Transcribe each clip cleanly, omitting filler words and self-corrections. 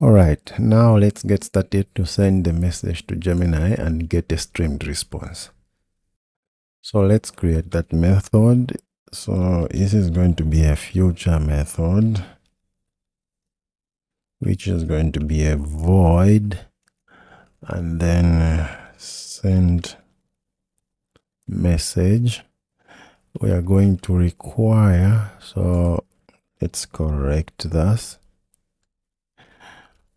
All right, now let's get started to send the message to Gemini and get a streamed response. So let's create that method. So this is going to be a future method, which is going to be a void, and then send message. We are going to require, so let's correct this.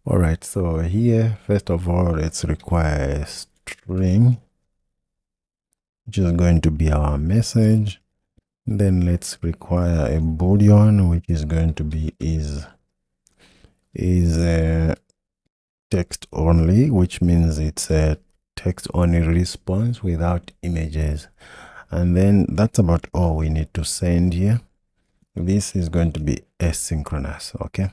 All right, so here, first of all, let's require a string, which is going to be our message. Then let's require a boolean, which is going to be is text only, which means it's a text only response without images. And then that's about all we need to send here. This is going to be asynchronous. Okay.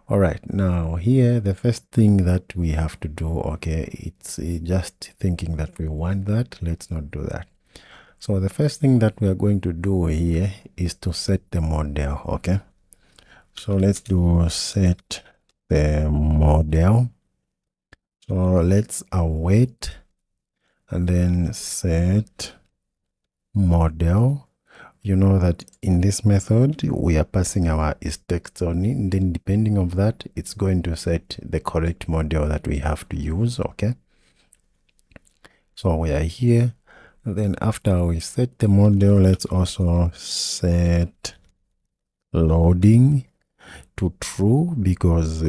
All right, now here the first thing that we have to do, okay, it's just thinking that we want that. Let's not do that. So the first thing that we are going to do here is to set the model. Okay, so let's do set the model. So let's await and then set model. You know that in this method we are passing our is text only, and then depending on that it's going to set the correct model that we have to use. Okay, so we are here, and then after we set the model, let's also set loading to true because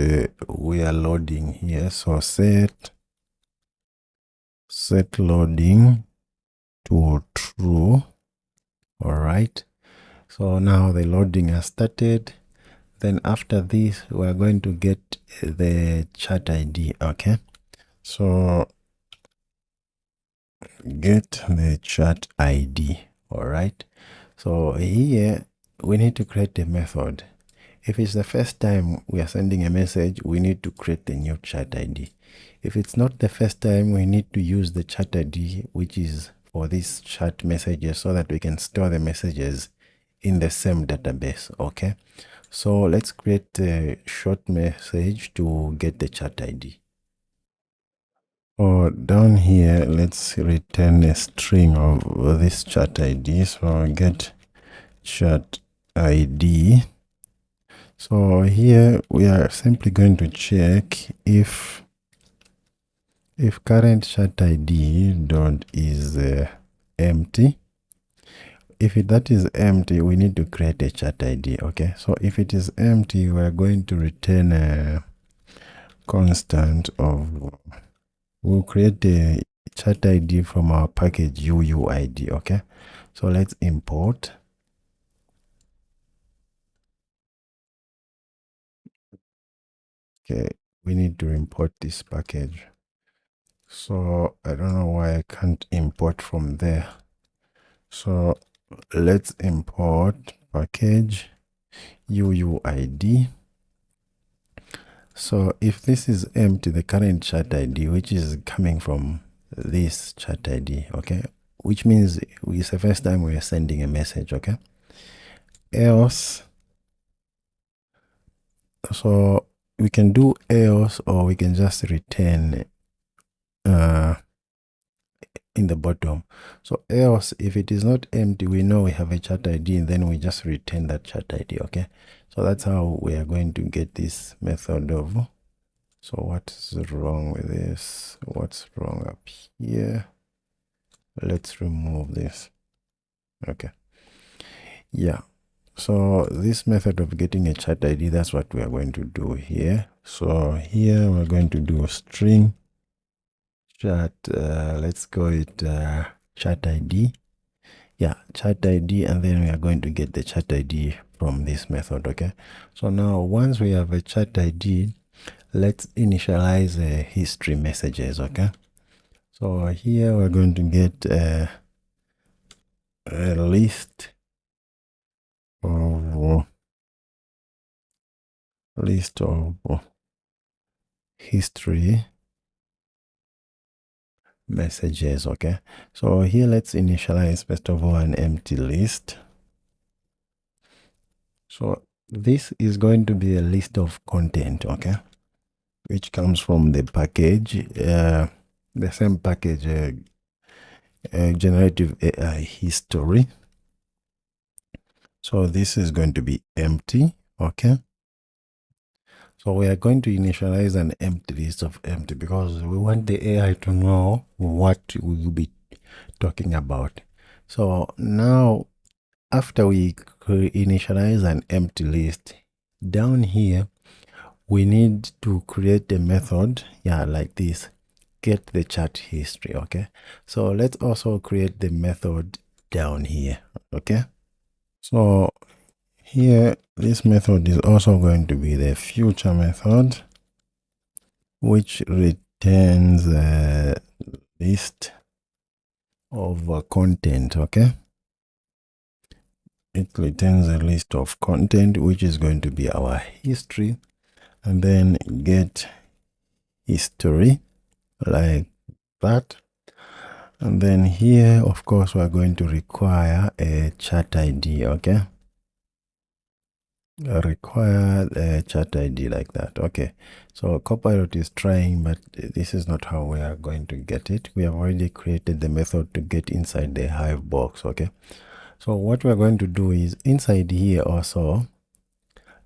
we are loading here. So set loading to true. All right, so now the loading has started. Then after this we are going to get the chat ID. Okay, so get the chat ID. All right, so here we need to create a method. If it's the first time we are sending a message, we need to create a new chat ID. If it's not the first time, we need to use the chat ID, which is for these chat messages, so that we can store the messages in the same database. Okay, so let's create a short message to get the chat ID. So down here, let's return a string of this chat ID. So get chat ID. So here we are simply going to check if current chat ID dot is empty. If that is empty, we need to create a chat ID. Okay, so if it is empty, we are going to return a constant of, we'll create a chat ID from our package UUID. Okay, so let's import. Okay, we need to import this package. So I don't know why I can't import from there. So let's import package UUID. So if this is empty, the current chat ID, which is coming from this chat ID, okay, which means it's the first time we are sending a message. Okay, else, so we can do else, or we can just return in the bottom. So else, if it is not empty, we know we have a chat ID, and then we just return that chat ID. Okay, so that's how we are going to get this method of. So what's wrong with this? What's wrong up here? Let's remove this. Okay, yeah, so this method of getting a chat ID, that's what we are going to do here. So here we're going to do a string chat, let's call it chat ID. Yeah, chat ID, and then we are going to get the chat ID from this method. Okay, so now once we have a chat ID, let's initialize history messages. Okay, so here we're going to get a list of history messages. Okay, so here let's initialize first of all an empty list. So this is going to be a list of content. Okay, which comes from the package, the same package, generative AI history. So this is going to be empty. Okay. So we are going to initialize an empty list of empty because we want the AI to know what we will be talking about. So now, after we initialize an empty list, down here, we need to create a method, like this, get the chat history. Okay. So let's also create the method down here. Okay. So here, this method is also going to be the future method, which returns a list of content. Okay. It returns a list of content, which is going to be our history, and then get history like that. And then here, of course, we're going to require a chat ID. Okay. Require a chat ID like that. Okay. So Copilot is trying, but this is not how we are going to get it. We have already created the method to get inside the Hive box. Okay. So what we're going to do is inside here also,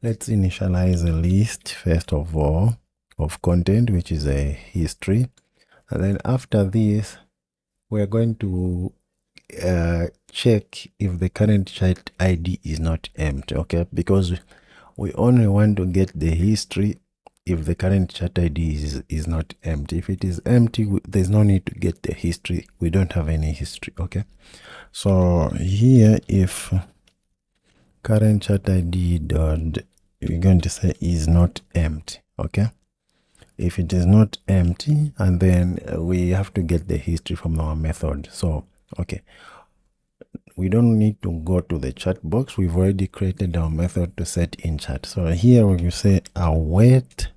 let's initialize a list first of all of content, which is a history. And then after this, we're going to check if the current chat ID is not empty. Okay, because we only want to get the history if the current chat ID is not empty. If it is empty, there's no need to get the history. We don't have any history. Okay, so here, if current chat ID dot, we're going to say is not empty. Okay, if it is not empty, and then we have to get the history from our method. So okay, we don't need to go to the chat box. We've already created our method to set in chat. So here when you say await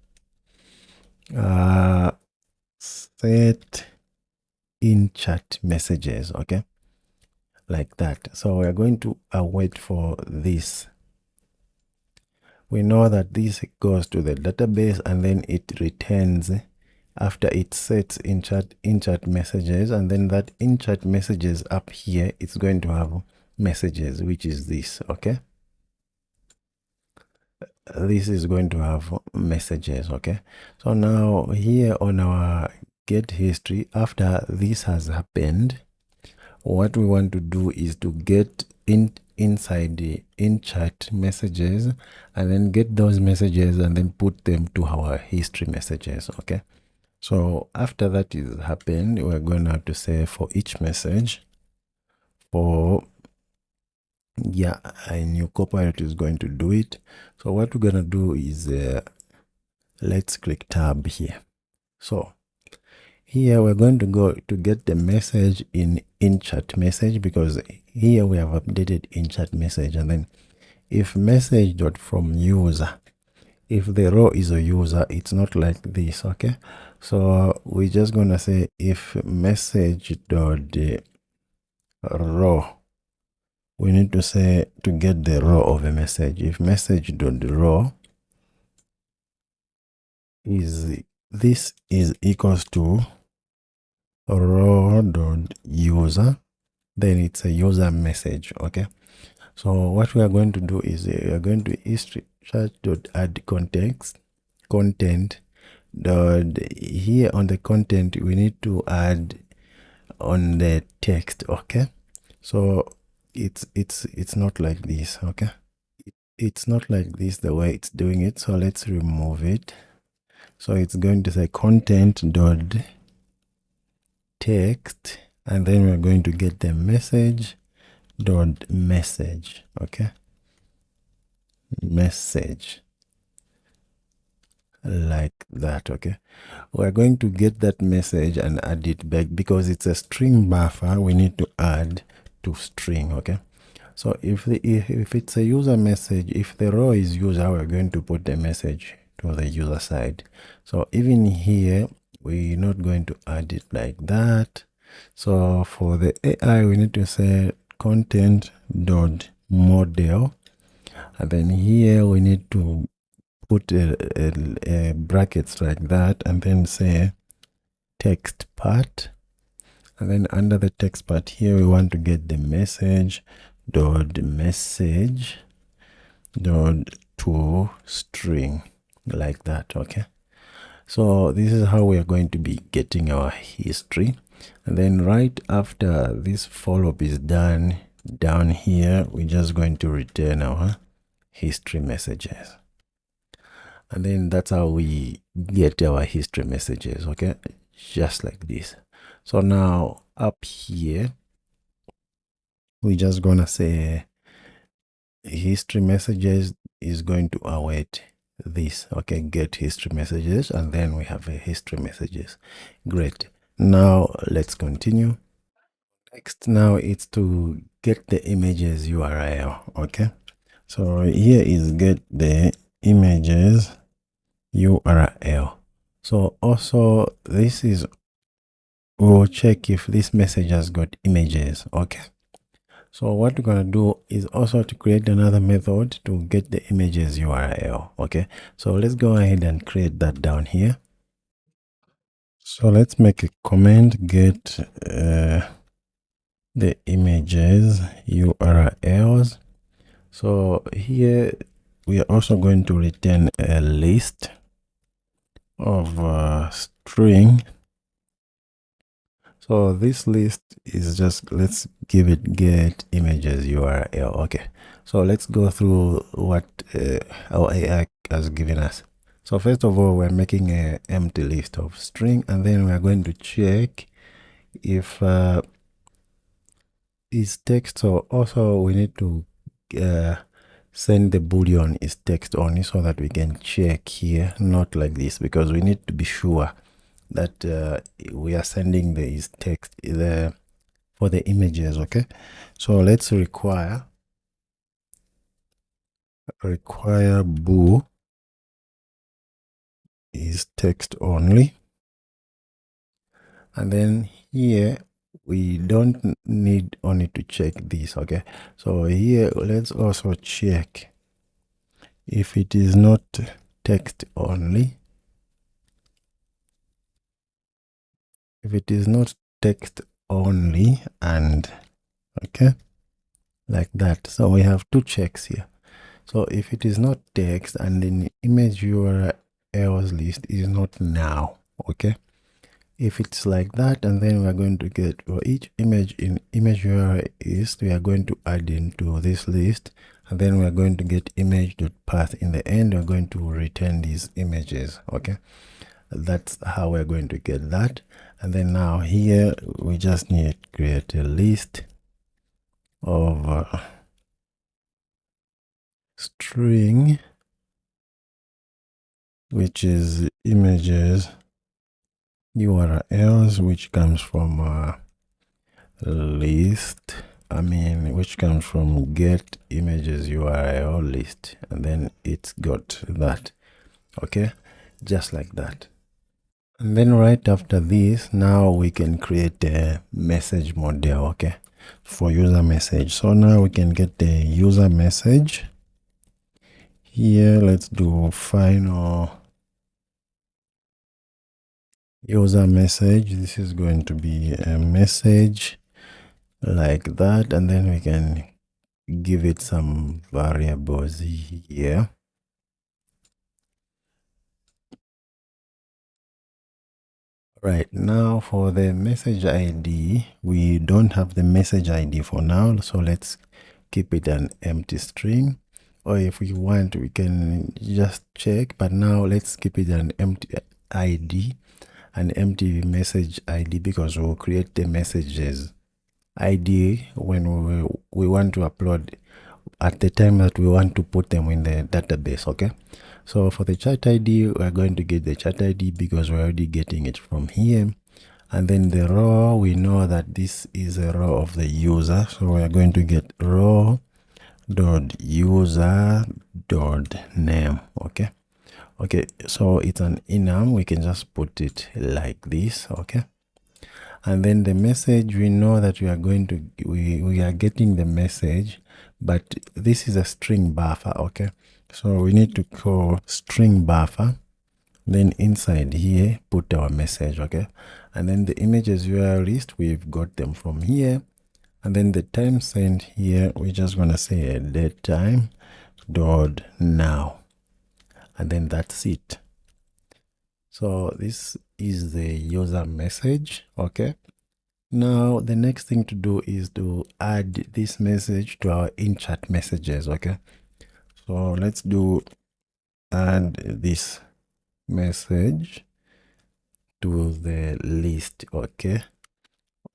set in chat messages, okay, like that. So we are going to await for this. We know that this goes to the database and then it returns after it sets in chat messages, and then that in chat messages up here, it's going to have messages, which is this. Okay, this is going to have messages. Okay, so now here on our get history, after this has happened, what we want to do is to get inside the in chat messages and then get those messages and then put them to our history messages. Okay, so after that is happened, we're going to have to say for each message, for a new Copilot is going to do it. So what we're going to do is let's click tab here. So here we're going to go to get the message in chat message, because here we have updated in chat message. And then if message dot from user, if the row is a user, it's not like this. Okay, so we're just gonna say if message dot row, we need to say to get the row of a message. If message dot row is this is equals to row dot user, then it's a user message. Okay, so what we are going to do is we are going to history chat dot add context content dot, here on the content we need to add on the text. Okay, so it's not like this. Okay, it's not like this the way it's doing it, so let's remove it. So it's going to say content dot text, and then we're going to get the message dot message. Okay, message like that. Okay, we're going to get that message and add it back because it's a string buffer. We need to add to string. Okay, so if it's a user message, if the row is user, we're going to put the message to the user side. So even here we're not going to add it like that. So for the AI, we need to say content dot model, and then here we need to put a brackets like that, and then say text part, and then under the text part here we want to get the message dot to string, like that. Okay, so this is how we are going to be getting our history. And then right after this follow-up is done, down here we're just going to return our history messages. And then that's how we get our history messages. Okay, just like this. So now up here we're just gonna say history messages is going to await this. Okay, get history messages, and then we have a history messages. Great. Now let's continue. Next, now it's to get the images URL. Okay, so here is get the images URL. So also this is, we'll check if this message has got images. Okay, so what we're going to do is also to create another method to get the images URL. Okay, so let's go ahead and create that down here. So let's make a comment, get the images URLs. So here we are also going to return a list of string. So this list is just, let's give it get images URL. Okay, so let's go through what our AI has given us. So first of all, we're making an empty list of string, and then we're going to check if is text. So also we need to send the boolean is text only, so that we can check here, not like this, because we need to be sure that we are sending the is text for the images. Okay, so let's require boo is text only, and then here we don't need only to check this. Okay, so here let's also check if it is not text only. If it is not text only, and okay, like that. So we have two checks here. So if it is not text and the image URLs list is not now, okay, if it's like that, and then we are going to get for each image in image URL list, we are going to add into this list, and then we are going to get image.path. In the end, we're going to return these images. Okay, that's how we're going to get that. And then now here we just need to create a list of string, which is images URLs, which comes from list, which comes from get images URL list, and then it's got that. Okay, just like that. And then right after this, now we can create a message model. Okay, for user message. So now we can get the user message here. Let's do final user message. This is going to be a message like that, and then we can give it some variables here. Right, now for the message ID, we don't have the message ID for now, so let's keep it an empty string. Or if we want, we can just check, but now let's keep it an empty ID, an empty message ID, because we'll create the messages ID when we want to upload at the time that we want to put them in the database. Okay, so for the chat ID, we're going to get the chat ID because we're already getting it from here. And then the row, we know that this is a row of the user, so we're going to get row dot user dot name. Okay, so it's an enum, we can just put it like this. Okay, and then the message, we know that we are going to we are getting the message, but this is a string buffer. Okay, So we need to call string buffer, then inside here put our message, okay? And then the images URL list, we've got them from here. And then the time sent here, we're just gonna say a date time dot now, and then that's it. So this is the user message, okay? Now the next thing to do is to add this message to our in-chat messages, okay? So let's do add this message to the list, okay,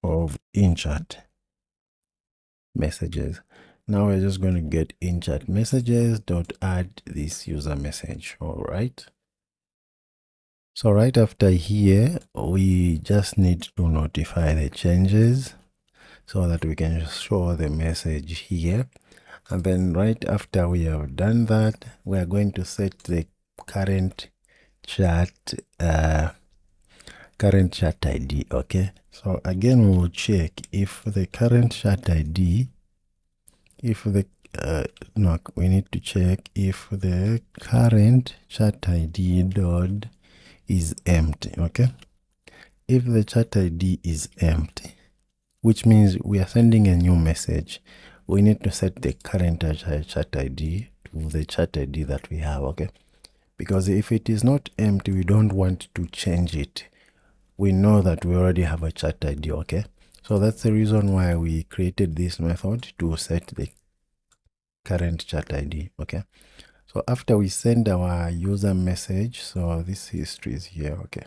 of in-chat messages. Now we're just going to get in-chat messages dot add this user message. All right. So right after here, we just need to notify the changes so that we can show the message here. And then right after we have done that, we are going to set the current chat ID, okay? So again, we will check if the current chat ID, if the no, we need to check if the current chat ID dot is empty, okay? If the chat ID is empty, which means we are sending a new message, we need to set the current chat ID to the chat ID that we have, okay? Because if it is not empty, we don't want to change it. We know that we already have a chat ID, okay? So that's the reason why we created this method to set the current chat ID, okay? So after we send our user message, so this history is here, okay?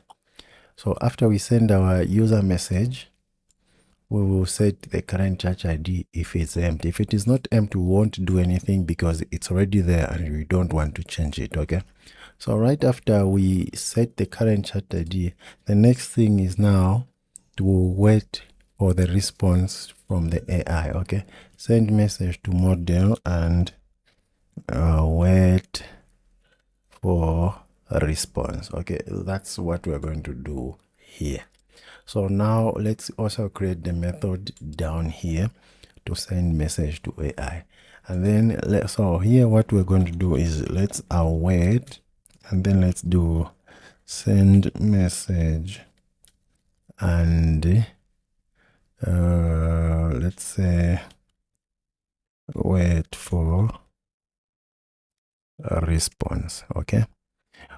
So after we send our user message, we will set the current chat ID if it's empty. If it is not empty, we won't do anything because it's already there and we don't want to change it, okay? So right after we set the current chat ID, the next thing is now to wait for the response from the AI, okay? Send message to model and wait for a response, okay? That's what we're going to do here. So now let's also create the method down here to send message to AI. And then so here what we're going to do is let's await, and then let's do send message and let's say wait for a response, okay?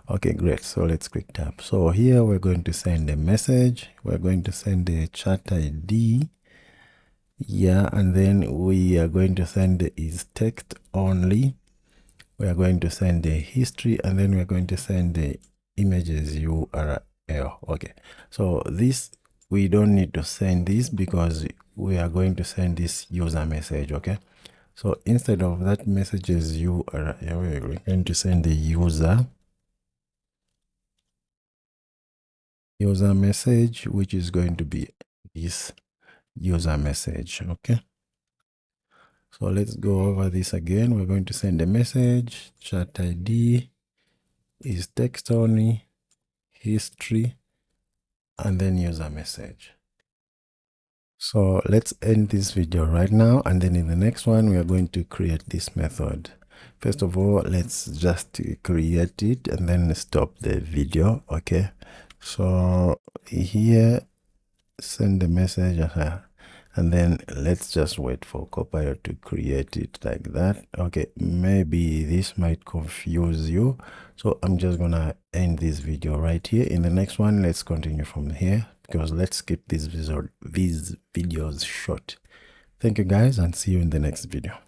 Okay, great. So let's quick tap. So here we're going to send a message, we're going to send the chat ID, yeah, and then we are going to send is text only, we are going to send the history, and then we're going to send the images URL, okay? So this, we don't need to send this because we are going to send this user message, okay? So instead of that messages URL, we're going to send the user message, which is going to be this user message, okay? So let's go over this again. We're going to send a message, chat ID is text only, history, and then user message. So let's end this video right now, and then in the next one we are going to create this method. First of all, let's just create it and then stop the video, okay? So here, send the message, and then let's just wait for Copilot to create it like that, okay? Maybe this might confuse you, so I'm just gonna end this video right here. In the next one, let's continue from here because let's keep these videos short. Thank you guys, and see you in the next video.